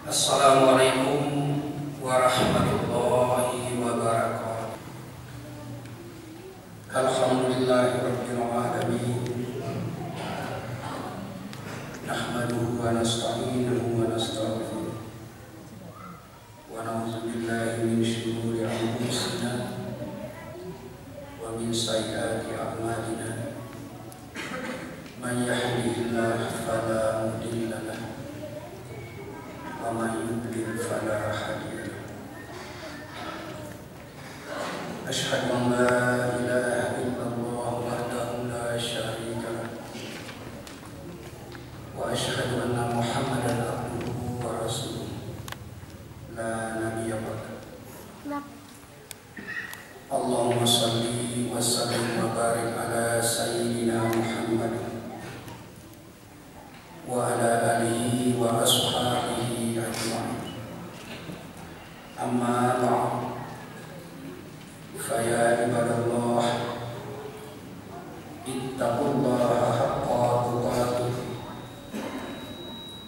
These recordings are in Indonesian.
Assalamualaikum warahmatullahi wabarakatuh. Alhamdulillahirabbil alamin. Nahmaduhu wa nasta'inuhu wa nastaghfiruh. Wa na'udzu billahi min shururi anfusina wa min sayyiati a'malina. Man yahdihillahu fala mudilla lahu wa man yudlil fala hadiya lahu. Asyhadu an la ilaha illallah wahdahu la syarika lahu wa asyhadu anna Muhammadan abduhu wa rasuluh la nabiyya ba'dahu. Allahumma shalli wa sallim wa barik ala sayyidina Muhammad wa ala alihi wa ashabihi ajma'in. Amma ba'd. Fa ya ibadallah, ittaqullaha haqqa tuqatih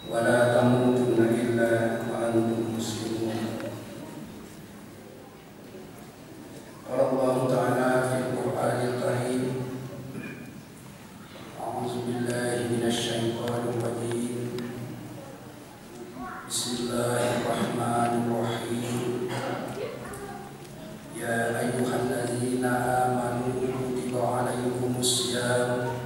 wa la tamutunna illa wa antum muslimun. Qala Allah Ta'ala fil Qur'anil Karim, a'udzu billahi minasy syaithanir rajim. Bismillahirrahmanirrahim. Ya ayyuhalladzina amanu kutiba alaikumus syiyam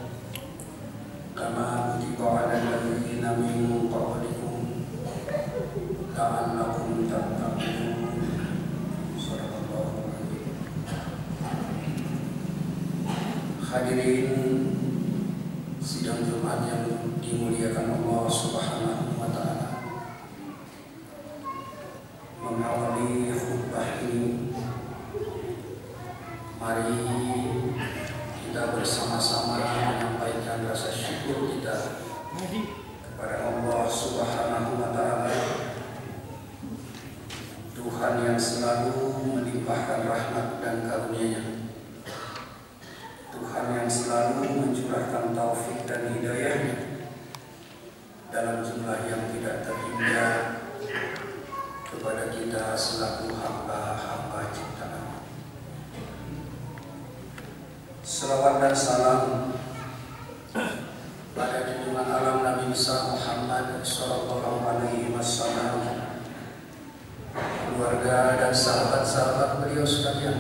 kama kutiba alal ladzina min qablikum la'allakum tattaqun. Shadaqallahu adzim. Hadirin sidang Jumat yang dimuliakan Allah Subhanahu wa Ta'ala, mengawali khutbah ini, mari kita bersama-sama menyampaikan rasa syukur kita kepada Allah Subhanahu wa Ta'ala, Tuhan yang selalu melimpahkan rahmat dan karunia-Nya, Tuhan yang selalu mencurahkan taufik dan hidayah-Nya dalam jumlah yang tidak terhingga kepada kita selaku hamba-hamba ciptaan. Selawat dan salam pada junjungan alam Nabi besar Muhammad sallallahu alaihi wasallam, keluarga dan sahabat-sahabat beliau sekalian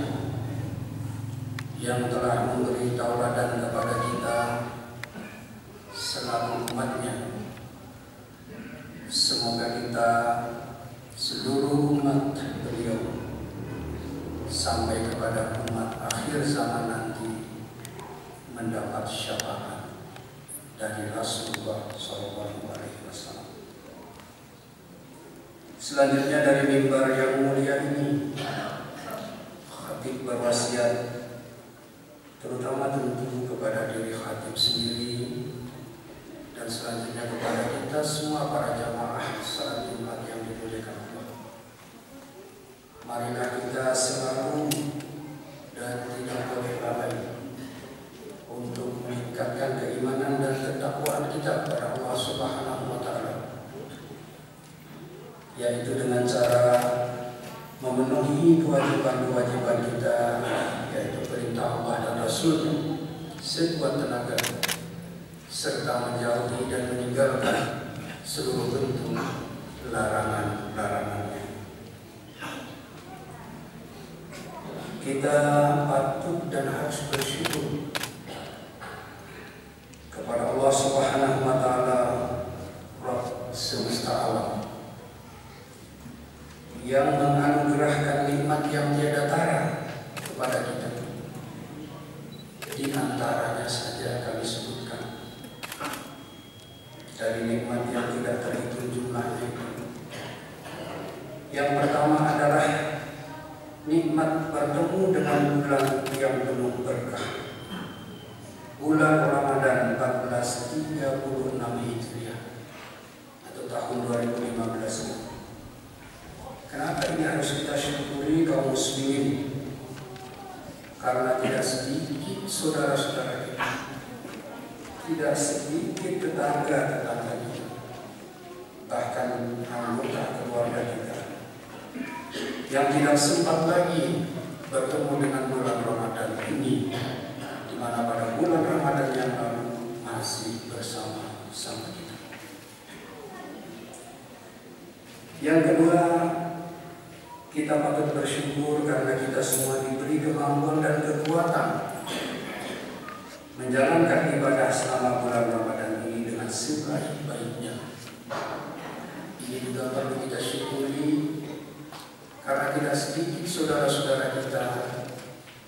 yang telah memberi tauladan kepada kita selaku umatnya. Semoga kita seluruh umat beliau sampai kepada umat akhir zaman nanti mendapat syafaat dari Rasulullah SAW. Selanjutnya dari mimbar yang mulia ini, khatib berwasiat terutama tentu kepada diri khatib sendiri dan selanjutnya kepada kita semua para jamaah salat Jumat yang dimuliakan Allah. Marilah kita selalu dan tidak boleh lalai untuk meningkatkan keimanan dan ketakwaan kita kepada Allah Subhanahu wa Ta'ala, yaitu dengan cara memenuhi kewajiban-kewajiban kita, yaitu perintah Allah dan Rasul-Nya sekuat tenaga, serta menjauhi dan meninggalkan seluruh bentuk larangan-larangannya. Kita patut dan harus bersyukur kepada Allah Subhanahu wa Ta'ala, Rabb semesta alam, yang menganugerahkan nikmat yang tiada tara kepada kita. Di antaranya saja kami sebutkan dari nikmat yang tidak terhitung jumlahnya. Yang pertama adalah nikmat bertemu dengan bulan yang penuh berkah, bulan Ramadan 1436 Hijriah atau tahun 2015. Kenapa ini harus kita syukuri kaum muslimin? Karena tidak sedikit saudara-saudara kita, tidak sedikit tetangga-tetangga kita, bahkan anggota keluarga kita yang tidak sempat lagi bertemu dengan bulan Ramadan ini, di mana pada bulan Ramadan yang lalu masih bersama-sama kita. Yang kedua, kita patut bersyukur karena kita semua diberi kemampuan dan kekuatan menjalankan ibadah selama bulan Ramadan ini dengan sebaik-baiknya. Ini juga perlu kita syukuri karena tidak sedikit saudara-saudara kita,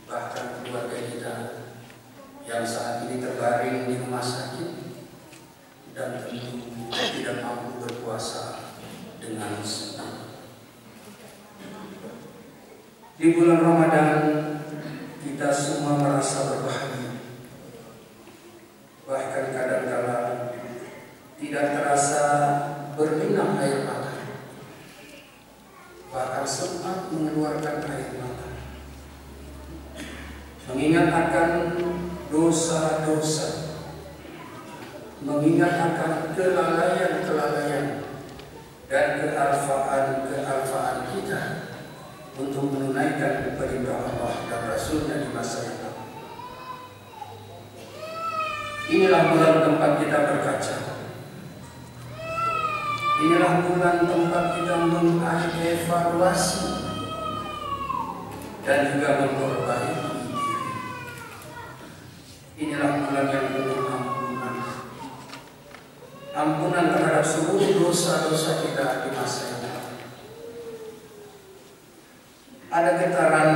bahkan keluarga kita yang saat ini terbaring di rumah sakit dan tentu tidak mampu berpuasa dengan senang. Di bulan Ramadan kita semua merasa berbahagia, bahkan kadang-kala tidak terasa berlinang air mata, bahkan sempat mengeluarkan air mata, mengingat akan dosa-dosa, mengingat akan kelalaian-kelalaian dan kealfaan kita untuk menunaikan perintah Allah dan Rasulnya di masa yang lalu. Inilah bulan tempat kita berkaca. Inilah bulan tempat kita mengevaluasi dan juga memperbaiki diri. Inilah bulan yang penuh ampunan. Ampunan terhadap seluruh dosa-dosa kita di masa yang lalu. Ada getaran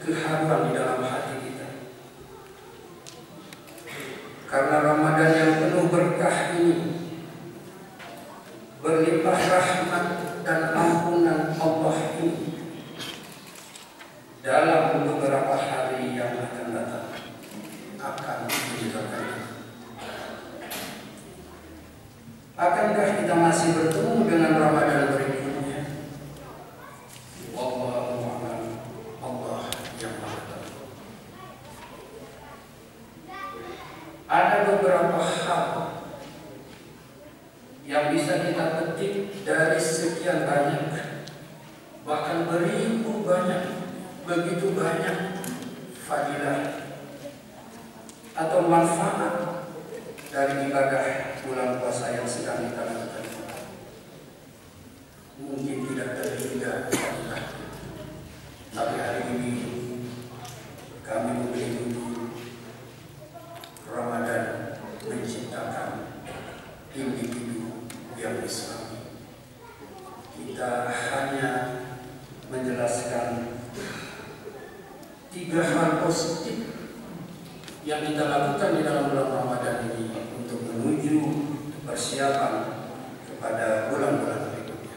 keharuan di dalam hati kita karena Ramadan yang penuh berkah ini, berlimpah rahmat dan ampunan Allah ini dalam beberapa hari yang akan datang akan menjadikan. Akankah kita masih bertemu dengan Ramadan berikutnya? Wallahu a'lam. Allah yang Maha Tahu. Ada beberapa hal yang bisa kita petik dari sekian banyak, bahkan beribu banyak, begitu banyak fadilah atau manfaat dari ibadah bulan puasa yang sedang kita lakukan. Mungkin tidak terhingga fadilah, tapi hari ini kami memberi judul Ramadan menciptakan individu yang Islami. Kita hanya menjelaskan 3 hal positif yang kita lakukan di dalam bulan Ramadan ini untuk menuju persiapan kepada bulan-bulan berikutnya.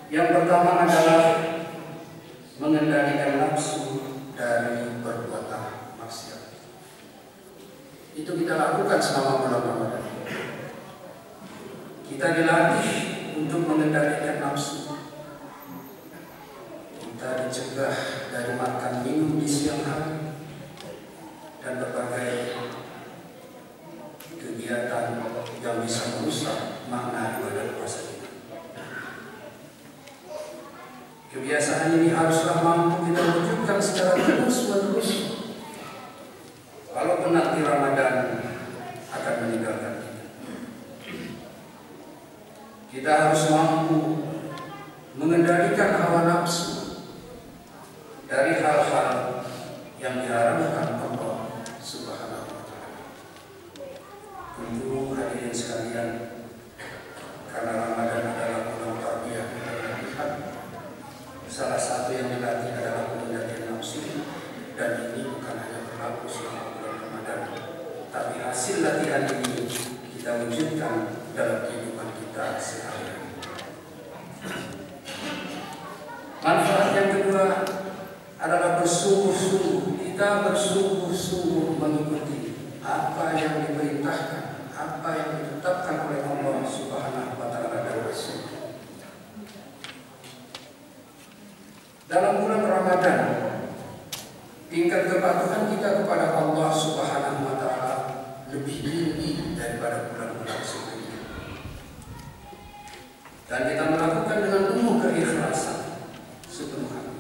Yang pertama adalah mengendalikan nafsu dari perbuatan maksiat. Itu kita lakukan selama bulan Ramadan. Kita dilatih untuk mengendalikan nafsu. Kita dicegah dari makan minum di siang hari dan berbagai kegiatan yang bisa merusak makna ibadah puasa kita. Kebiasaan ini haruslah mampu kita wujudkan secara terus-menerus. Walaupun nanti Ramadan akan meninggalkan kita, kita harus mampu mengendalikan hawa nafsu dari hal-hal yang diharamkan Allah Subhanahu wa Ta'ala. Tentu hadirin sekalian, karena Ramadan adalah bulan tarbiyah kita lihat, salah satu yang dilatih adalah pengendalian nafsu, dan ini bukan hanya berlaku selama bulan Ramadan, tapi hasil latihan ini kita wujudkan dalam kehidupan kita sehari-hari. Manfaat yang kedua adalah bersungguh-sungguh. Kita bersungguh-sungguh mengikuti apa yang diperintahkan, apa yang ditetapkan oleh Allah Subhanahu wa Ta'ala dan Rasul. Dalam bulan Ramadan, tingkat kepatuhan kita kepada Allah Subhanahu wa Ta'ala lebih tinggi daripada bulan-bulan sebelumnya. dan kita melakukan dengan penuh keikhlasan sepenuh hati.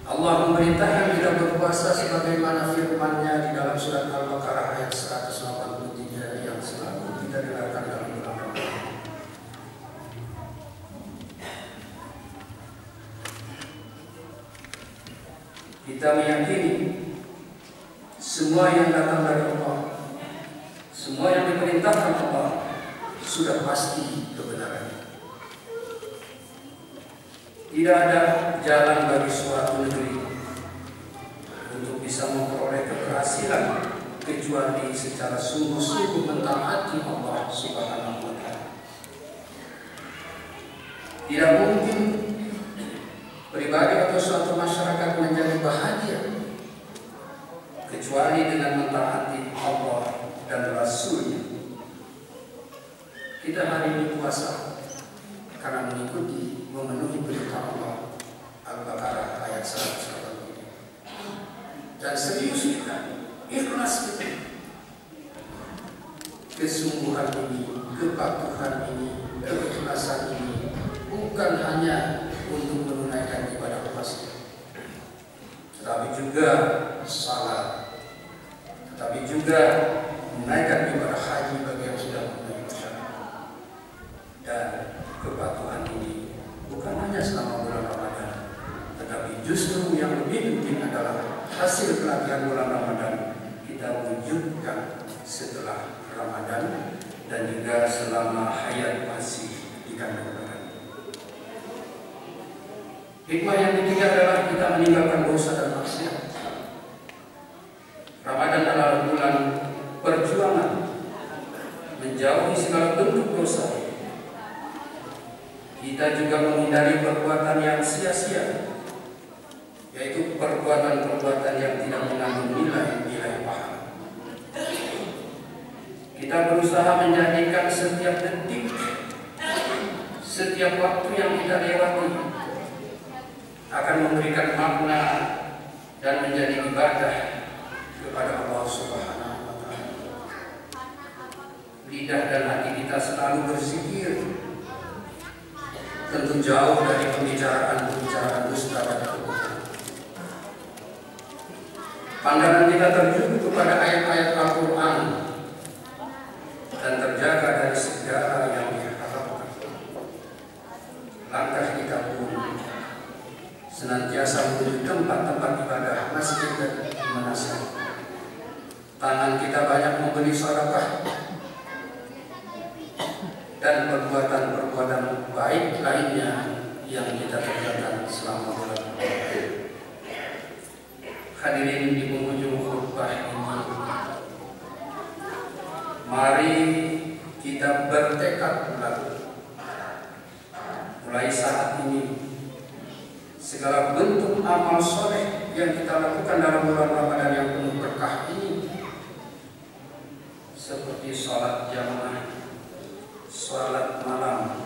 Allah memerintahkan kita berpuasa sebagaimana firman-Nya di dalam surat Al-Baqarah ayat 183 yang selalu kita dengarkan dalam bulan Ramadan. Kita meyakini semua yang datang dari Allah, semua yang diperintahkan Allah sudah pasti kebenarannya. Tidak ada jalan bagi suatu negeri untuk bisa memperoleh keberhasilan kecuali secara sungguh-sungguh mentaati Allah Subhanahu wa Ta'ala. Tidak mungkin pribadi atau suatu masyarakat menjadi bahagia kecuali dengan mentaati Allah dan Rasul-Nya. Kita hari ini puasa karena mengikuti, memenuhi perintah Allah. Al-Baqarah ayat 183. Dan serius kita, ikhlas kita, kesungguhan ini, kepatuhan ini, keikhlasan ini bukan hanya untuk menunaikan ibadah puasa, tetapi juga salat, tetapi juga menunaikan ibadah haji bagi yang sudah memenuhi syarat. Dan kepatuhan ini bukan hanya selama bulan Ramadan, tetapi justru yang lebih penting adalah hasil pelatihan bulan Ramadan kita wujudkan setelah Ramadan dan juga selama hayat masih di kandung badan. Hikmah yang ketiga adalah kita meninggalkan dosa dan maksiat. Ramadan adalah bulan perjuangan menjauhi segala bentuk dosa. Kita juga menghindari perbuatan yang sia-sia, yaitu perbuatan-perbuatan yang tidak mengandung nilai-nilai pahala. Kita berusaha menjadikan setiap detik, setiap waktu yang kita lewati akan memberikan makna dan menjadi ibadah kepada Allah Subhanahu wa Ta'ala. Lidah dan hati kita selalu berzikir, tentu jauh dari pembicaraan dusta dan kebohongan. Pandangan kita tertuju kepada ayat-ayat Al-Quran dan terjaga dari segala yang diharapkan. Langkah kita pun senantiasa menuju tempat-tempat ibadah, masjid dan manasik. Tangan kita banyak memberi sedekah dan perbuatan-perbuatan baik lainnya yang kita kerjakan selama bulan Ramadan. Hadirin di penghujung khutbah ini, mari kita bertekad mulai saat ini segala bentuk amal soleh yang kita lakukan dalam bulan Ramadan yang penuh berkah ini, seperti sholat jamaah, sholat malam,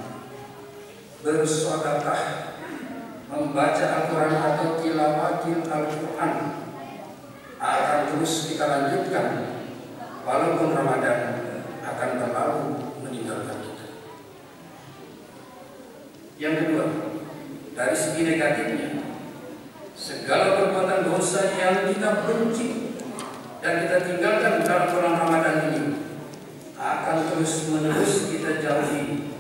bersedekah, membaca Al-Quran atau tilawatil Al-Quran, akan terus kita lanjutkan walaupun Ramadan akan berlalu meninggalkan kita. Yang kedua, dari segi negatifnya, segala perbuatan dosa yang kita benci dan kita tinggalkan dalam bulan Ramadan ini akan terus-menerus kita jauhi,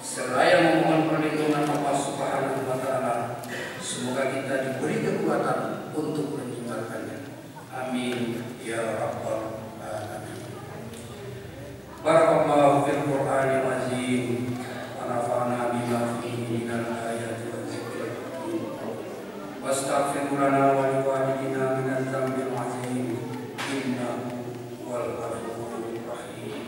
seraya memohon perlindungan Allah Subhanahu wa Ta'ala. Semoga kita diberi kekuatan untuk meninggalkannya. Amin ya rabbal alamin. Barakallahu fil Qur'anil azim wa nafa'ana bima fihi minal ayati wa dzikril hakim. Wastaghfir lana wa liwalidina minadz dzambil azim innahu wal ghafurur rahim.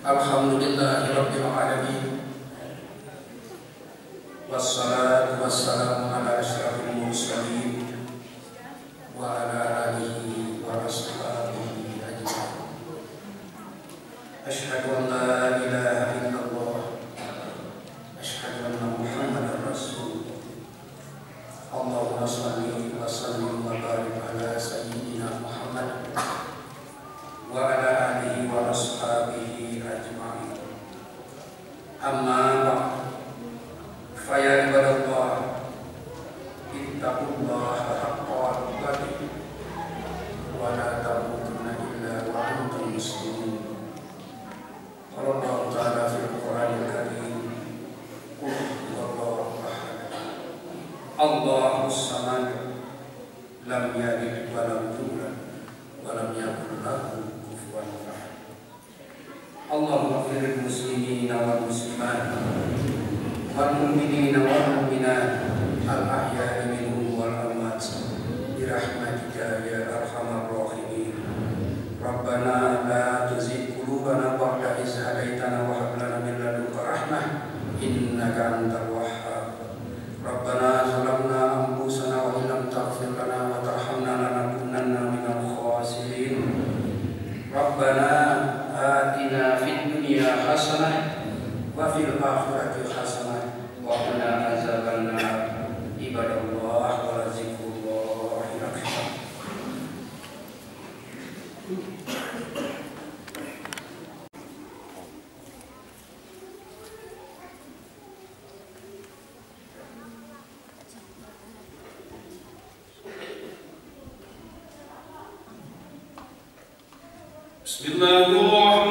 Alhamdulillahirabbil alamin. Wassalatu wassalamu ala asyrafil mursalin wa ala alihi wa ashabihi Allahumma shalli wa sallim wa barik ala sayyidina Muhammad wa ala alihi wa ashabihi ajma'in. Amma ba'd. Fa ya ibadallah, ittaqullaha haqqa tuqatih wa la tamutunna illa wa antum muslimun. Qala Allah Ta'ala fil Qur'anil Karim, qul huwallahu ahad, Allahus samad, lam yalid wa lam yulad wa lam yakul lahu kufuwan ahad. Allahumma ighfir lil muslimina wal muslimat wal mu'minina wal mu'minat al ahya'i minhum wal amwat bi rahmatika ya arhamar rahimin. Rabbana la tuzigh qulubana ba'da idh hadaytana wa hab lana min ladunka rahmah innaka antal wahhab. Rabbana zalamna anfusana wa illam taghfir lana wa tarhamna lanakunanna minal khasirin. Rabbana atina fid dunya hasanah wa fil akhirati hasanah wa qina azabannar. Ibadallah wa zikrullahi akbar. Bismillahirrahmanirrahim.